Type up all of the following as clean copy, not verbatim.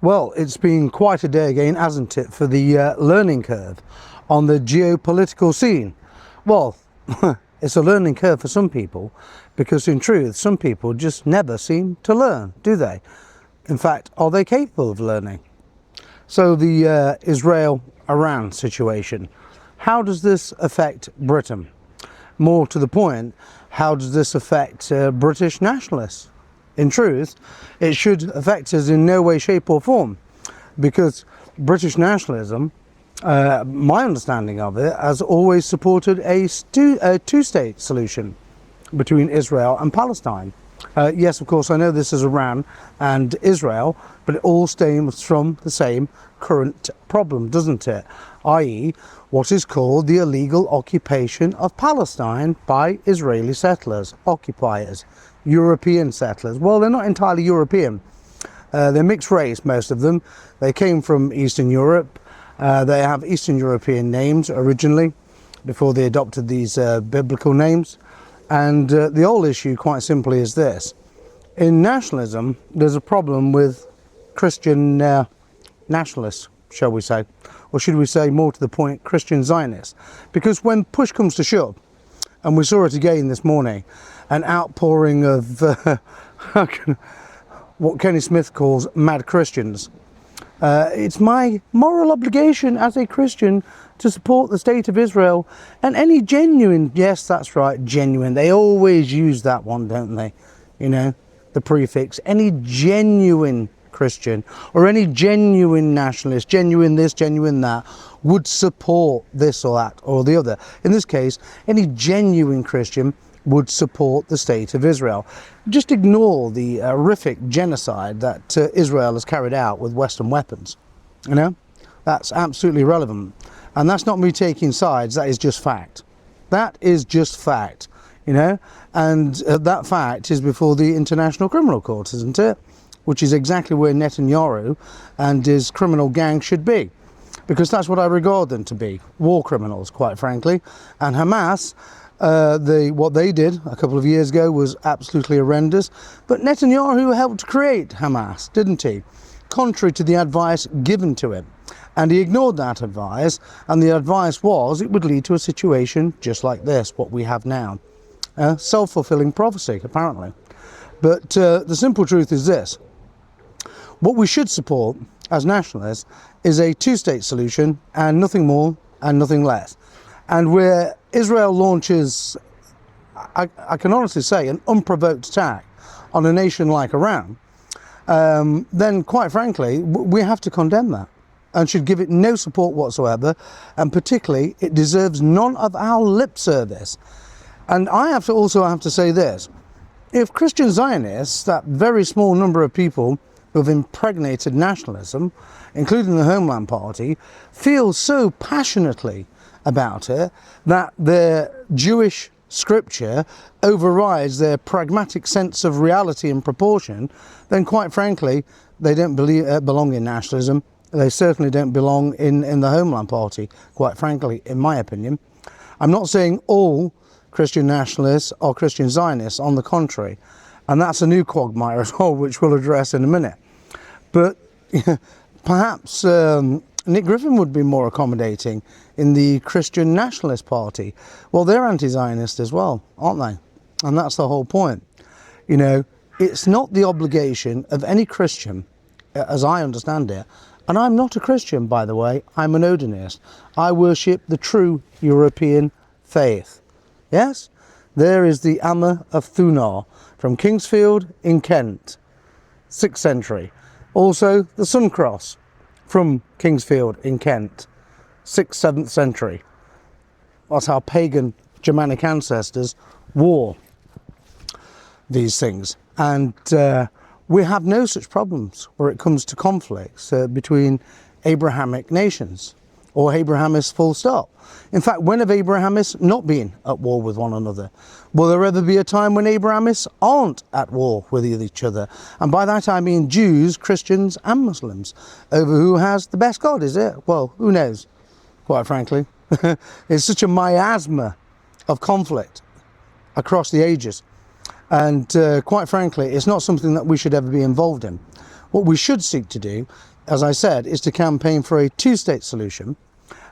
Well, it's been quite a day again, hasn't it, for the learning curve on the geopolitical scene. Well, it's a learning curve for some people because in truth, some people just never seem to learn, do they? In fact, are they capable of learning? So the Israel-Iran situation, how does this affect Britain? More to the point, how does this affect British nationalists? In truth, it should affect us in no way, shape or form, because British nationalism, my understanding of it, has always supported a two-state solution between Israel and Palestine. Yes, of course, I know this is Iran and Israel, but it all stems from the same current problem, doesn't it? i.e., what is called the illegal occupation of Palestine by Israeli settlers, occupiers, European settlers. Well, they're not entirely European. They're mixed race, most of them. They came from Eastern Europe. They have Eastern European names originally, before they adopted these biblical names. And the whole issue, quite simply, is this. In nationalism, there's a problem with Christian nationalists, shall we say, or should we say, more to the point, Christian Zionists. Because when push comes to shove, and we saw it again this morning, an outpouring of what Kenny Smith calls mad Christians. It's my moral obligation as a Christian to support the state of Israel and any genuine, yes, that's right, genuine. They always use that one, don't they? You know, the prefix, any genuine Christian or any genuine nationalist, genuine this, genuine that, would support this or that or the other. In this case, any genuine Christian would support the state of Israel. Just ignore the horrific genocide that Israel has carried out with Western weapons. You know, that's absolutely irrelevant. And that's not me taking sides, that is just fact. That is just fact, you know, and that fact is before the International Criminal Court, isn't it? Which is exactly where Netanyahu and his criminal gang should be. Because that's what I regard them to be, war criminals, quite frankly. And Hamas, what they did a couple of years ago was absolutely horrendous. But Netanyahu helped create Hamas, didn't he? Contrary to the advice given to him. And he ignored that advice, and the advice was it would lead to a situation just like this, what we have now. Self-fulfilling prophecy, apparently. But the simple truth is this. What we should support as nationalists is a two-state solution and nothing more and nothing less. And where Israel launches, I can honestly say, an unprovoked attack on a nation like Iran, then quite frankly, we have to condemn that and should give it no support whatsoever. And particularly, it deserves none of our lip service. And I also have to say this. If Christian Zionists, that very small number of people who have impregnated nationalism, including the Homeland Party, feel so passionately about it that their Jewish scripture overrides their pragmatic sense of reality and proportion, then quite frankly, they don't belong in nationalism. They certainly don't belong in the Homeland Party, quite frankly, in my opinion. I'm not saying all Christian nationalists are Christian Zionists, on the contrary. And that's a new quagmire as well, which we'll address in a minute. But perhaps Nick Griffin would be more accommodating in the Christian Nationalist Party. Well, they're anti-Zionist as well, aren't they? And that's the whole point. You know, it's not the obligation of any Christian, as I understand it, and I'm not a Christian, by the way, I'm an Odinist. I worship the true European faith. Yes? There is the Amma of Thunar from Kingsfield in Kent, 6th century. Also, the Sun Cross from Kingsfield in Kent, 6th, 7th century. That's how pagan Germanic ancestors wore these things. And we have no such problems where it comes to conflicts between Abrahamic nations or Abrahamists full stop. In fact, when have Abrahamists not been at war with one another? Will there ever be a time when Abrahamists aren't at war with each other? And by that I mean Jews, Christians and Muslims. Over who has the best God, is it? Well, who knows, quite frankly. It's such a miasma of conflict across the ages. And quite frankly, it's not something that we should ever be involved in. What we should seek to do, as I said, is to campaign for a two-state solution.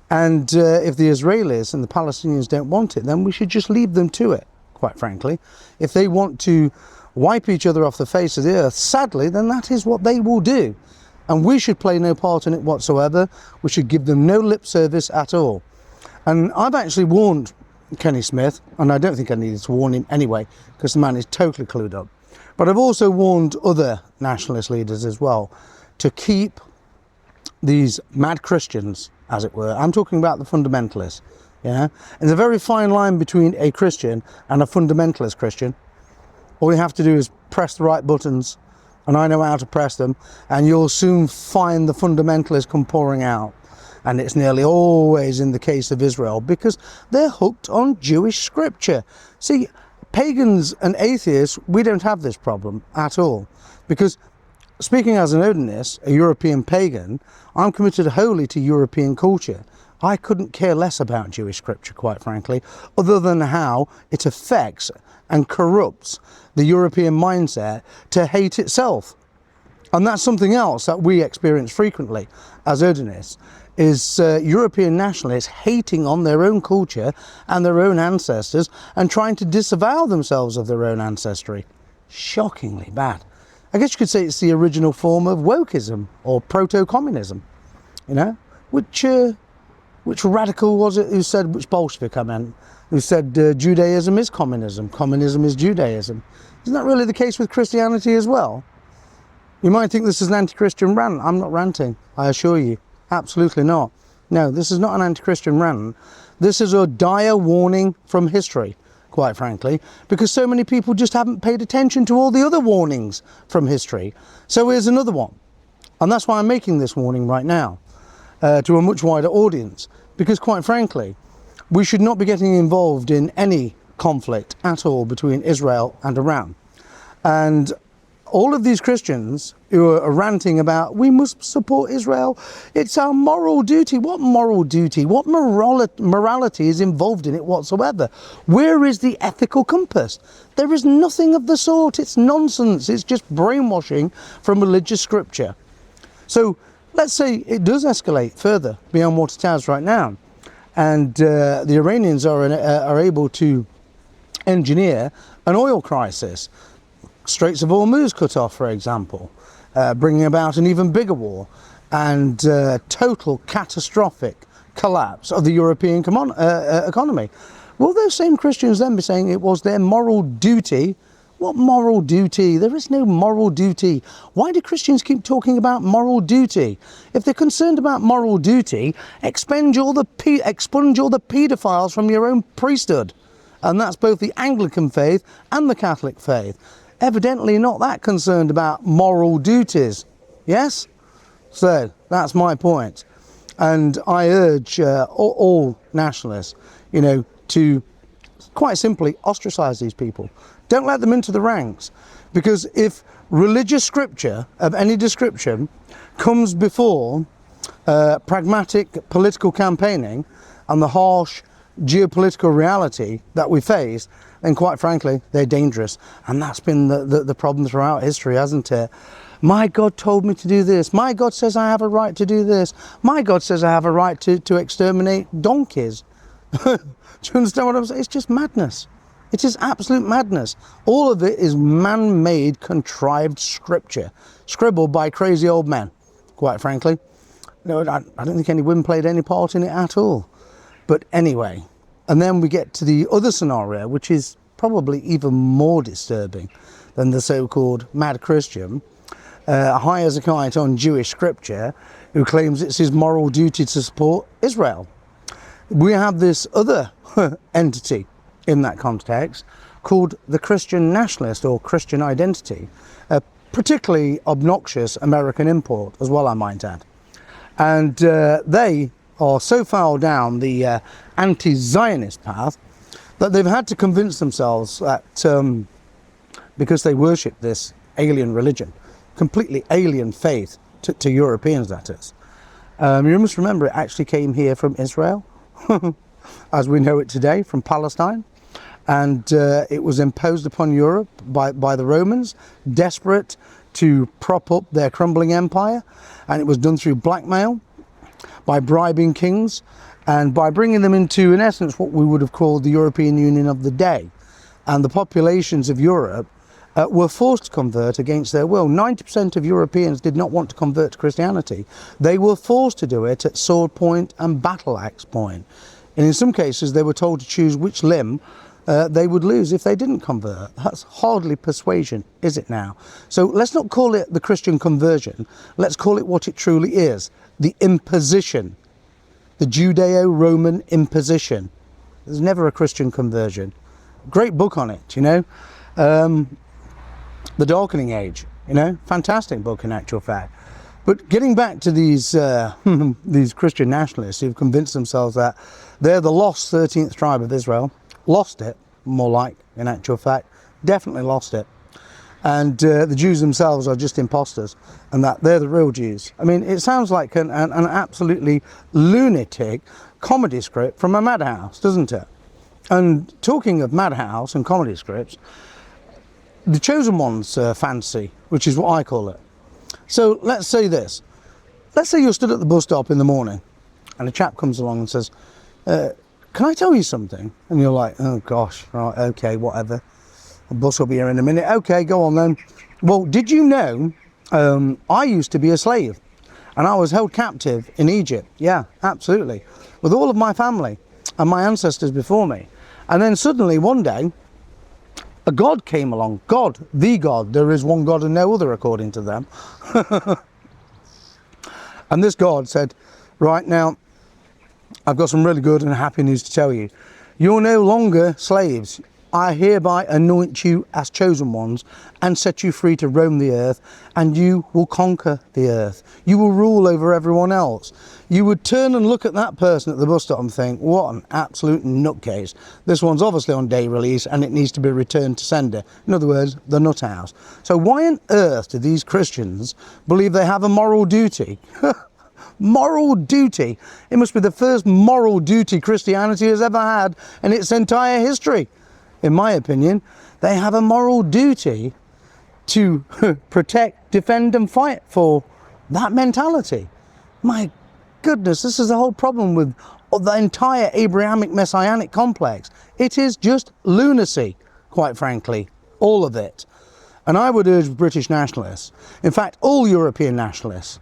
And if the Israelis and the Palestinians don't want it, then we should just leave them to it, quite frankly. If they want to wipe each other off the face of the earth, sadly, then that is what they will do. And we should play no part in it whatsoever. We should give them no lip service at all. And I've actually warned Kenny Smith, and I don't think I needed to warn him anyway, because the man is totally clued up. But I've also warned other nationalist leaders as well to keep these mad Christians, as it were. I'm talking about the fundamentalists. Yeah, there's a very fine line between a Christian and a fundamentalist Christian. All you have to do is press the right buttons, and I know how to press them, and you'll soon find the fundamentalists come pouring out. And it's nearly always in the case of Israel, because they're hooked on Jewish scripture. See, pagans and atheists, we don't have this problem at all, because speaking as an Odinist, a European pagan, I'm committed wholly to European culture. I couldn't care less about Jewish scripture, quite frankly, other than how it affects and corrupts the European mindset to hate itself. And that's something else that we experience frequently as Odinists, is European nationalists hating on their own culture and their own ancestors and trying to disavow themselves of their own ancestry. Shockingly bad. I guess you could say it's the original form of wokeism or proto-communism, you know, which radical was it who said, which Bolshevik I meant, who said Judaism is communism, communism is Judaism. Isn't that really the case with Christianity as well? You might think this is an anti-Christian rant. I'm not ranting, I assure you. Absolutely not. No, this is not an anti-Christian rant. This is a dire warning from history, quite frankly, because so many people just haven't paid attention to all the other warnings from history. So here's another one. And that's why I'm making this warning right now to a much wider audience, because quite frankly, we should not be getting involved in any conflict at all between Israel and Iran. And all of these Christians who are ranting about, we must support Israel, it's our moral duty. What moral duty? What morality is involved in it whatsoever? Where is the ethical compass? There is nothing of the sort. It's nonsense. It's just brainwashing from religious scripture. So let's say it does escalate further beyond what it has right now, and the Iranians are able to engineer an oil crisis. Straits of Hormuz cut off, for example, bringing about an even bigger war and total catastrophic collapse of the European economy. Will those same Christians then be saying it was their moral duty? What moral duty? There is no moral duty. Why do Christians keep talking about moral duty? If they're concerned about moral duty, expunge all the paedophiles from your own priesthood. And that's both the Anglican faith and the Catholic faith. Evidently not that concerned about moral duties. Yes? So that's my point. And I urge all nationalists, you know, to quite simply ostracise these people. Don't let them into the ranks. Because if religious scripture of any description comes before pragmatic political campaigning and the harsh geopolitical reality that we face, then quite frankly, they're dangerous. And that's been the problem throughout history, hasn't it? My God told me to do this. My God says I have a right to do this. My God says I have a right to exterminate donkeys. Do you understand what I'm saying? It's just madness. It is absolute madness. All of it is man-made, contrived scripture, scribbled by crazy old men, quite frankly. No, I don't think any women played any part in it at all. But anyway, and then we get to the other scenario, which is probably even more disturbing than the so-called mad Christian, high as a kite on Jewish scripture, who claims it's his moral duty to support Israel. We have this other entity in that context called the Christian nationalist or Christian identity, a particularly obnoxious American import as well, I might add. And they are so far down the anti-Zionist path that they've had to convince themselves that because they worship this alien religion, completely alien faith to Europeans, that is. You must remember it actually came here from Israel, as we know it today, from Palestine. And it was imposed upon Europe by the Romans, desperate to prop up their crumbling empire, and it was done through blackmail, by bribing kings, and by bringing them into, in essence, what we would have called the European Union of the day. And the populations of Europe were forced to convert against their will. 90% of Europeans did not want to convert to Christianity. They were forced to do it at sword point and battle axe point. And in some cases, they were told to choose which limb they would lose if they didn't convert. That's hardly persuasion, is it now? So let's not call it the Christian conversion. Let's call it what it truly is, the imposition, the Judeo-Roman imposition. There's never a Christian conversion. Great book on it, you know. The Darkening Age, you know, fantastic book in actual fact. But getting back to these these Christian nationalists who've convinced themselves that they're the lost 13th tribe of Israel, lost it, more like, in actual fact, definitely lost it. And the Jews themselves are just imposters, and that they're the real Jews. I mean, it sounds like an absolutely lunatic comedy script from a madhouse, doesn't it? And talking of madhouse and comedy scripts, the Chosen One's fancy, which is what I call it. So let's say this. Let's say you're stood at the bus stop in the morning and a chap comes along and says, can I tell you something? And you're like, oh gosh, right, okay, whatever. The bus will be here in a minute. Okay, go on then. Well, did you know I used to be a slave and I was held captive in Egypt? Yeah, absolutely. With all of my family and my ancestors before me. And then suddenly one day, a God came along. God, the God. There is one God and no other, according to them. And this God said, right now, I've got some really good and happy news to tell you. You're no longer slaves. I hereby anoint you as chosen ones and set you free to roam the earth, and you will conquer the earth. You will rule over everyone else. You would turn and look at that person at the bus stop and think, what an absolute nutcase. This one's obviously on day release and it needs to be returned to sender. In other words, the nut house. So why on earth do these Christians believe they have a moral duty? Moral duty. It must be the first moral duty Christianity has ever had in its entire history. In my opinion, they have a moral duty to protect, defend and fight for that mentality. My goodness, this is the whole problem with the entire Abrahamic Messianic complex. It is just lunacy, quite frankly, all of it. And I would urge British nationalists, in fact all European nationalists,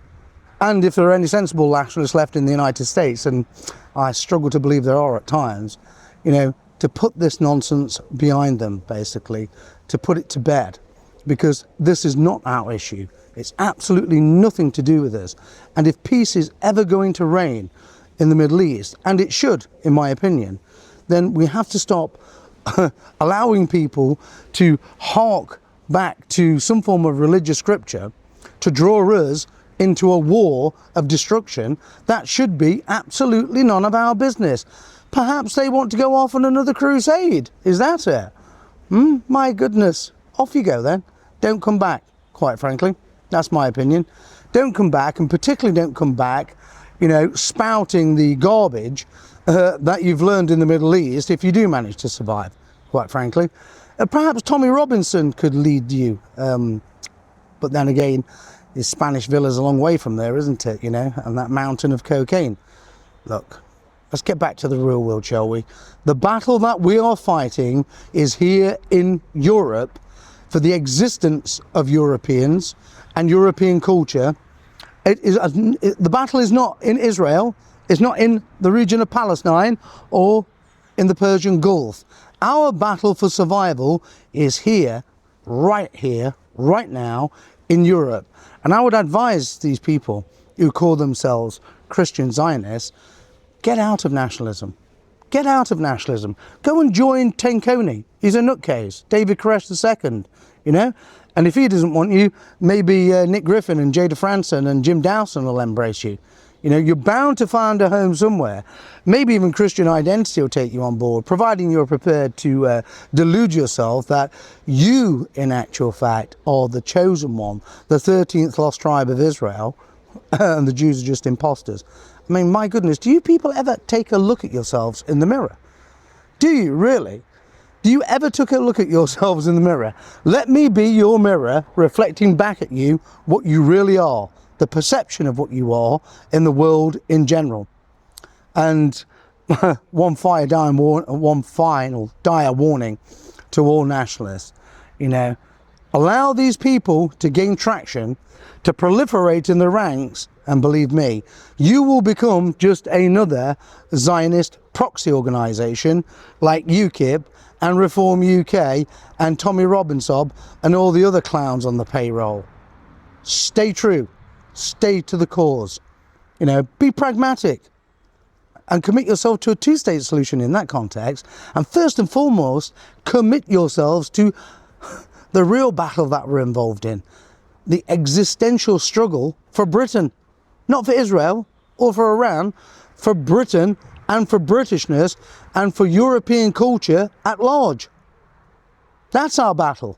and if there are any sensible nationalists left in the United States, and I struggle to believe there are at times, you know, to put this nonsense behind them, basically, to put it to bed, because this is not our issue. It's absolutely nothing to do with us. And if peace is ever going to reign in the Middle East, and it should, in my opinion, then we have to stop allowing people to hark back to some form of religious scripture to draw us into a war of destruction that should be absolutely none of our business. Perhaps they want to go off on another crusade. Is that it? My goodness. Off you go then. Don't come back, quite frankly. That's my opinion. Don't come back, and particularly don't come back, you know, spouting the garbage that you've learned in the Middle East if you do manage to survive, quite frankly. Perhaps Tommy Robinson could lead you. But then again, his Spanish villa's a long way from there, isn't it, you know, and that mountain of cocaine. Look. Let's get back to the real world, shall we? The battle that we are fighting is here in Europe for the existence of Europeans and European culture. The battle is not in Israel, it's not in the region of Palestine or in the Persian Gulf. Our battle for survival is here, right now in Europe. And I would advise these people who call themselves Christian Zionists, get out of nationalism. Get out of nationalism. Go and join Tenkoni. He's a nutcase. David Koresh II, you know? And if he doesn't want you, maybe Nick Griffin and Jada Franson and Jim Dowson will embrace you. You know, you're bound to find a home somewhere. Maybe even Christian Identity will take you on board, providing you're prepared to delude yourself that you, in actual fact, are the chosen one, the 13th lost tribe of Israel, and the Jews are just imposters. I mean, my goodness, do you people ever take a look at yourselves in the mirror? Do you really? Do you ever took a look at yourselves in the mirror? Let me be your mirror, reflecting back at you what you really are, the perception of what you are in the world in general. And one final dire warning to all nationalists, you know, allow these people to gain traction, to proliferate in the ranks, and believe me, you will become just another Zionist proxy organisation like UKIP and Reform UK and Tommy Robinson and all the other clowns on the payroll. Stay true, stay to the cause, you know, be pragmatic and commit yourself to a two-state solution in that context. And first and foremost, commit yourselves to the real battle that we're involved in, the existential struggle for Britain, not for Israel or for Iran, for Britain and for Britishness and for European culture at large. That's our battle.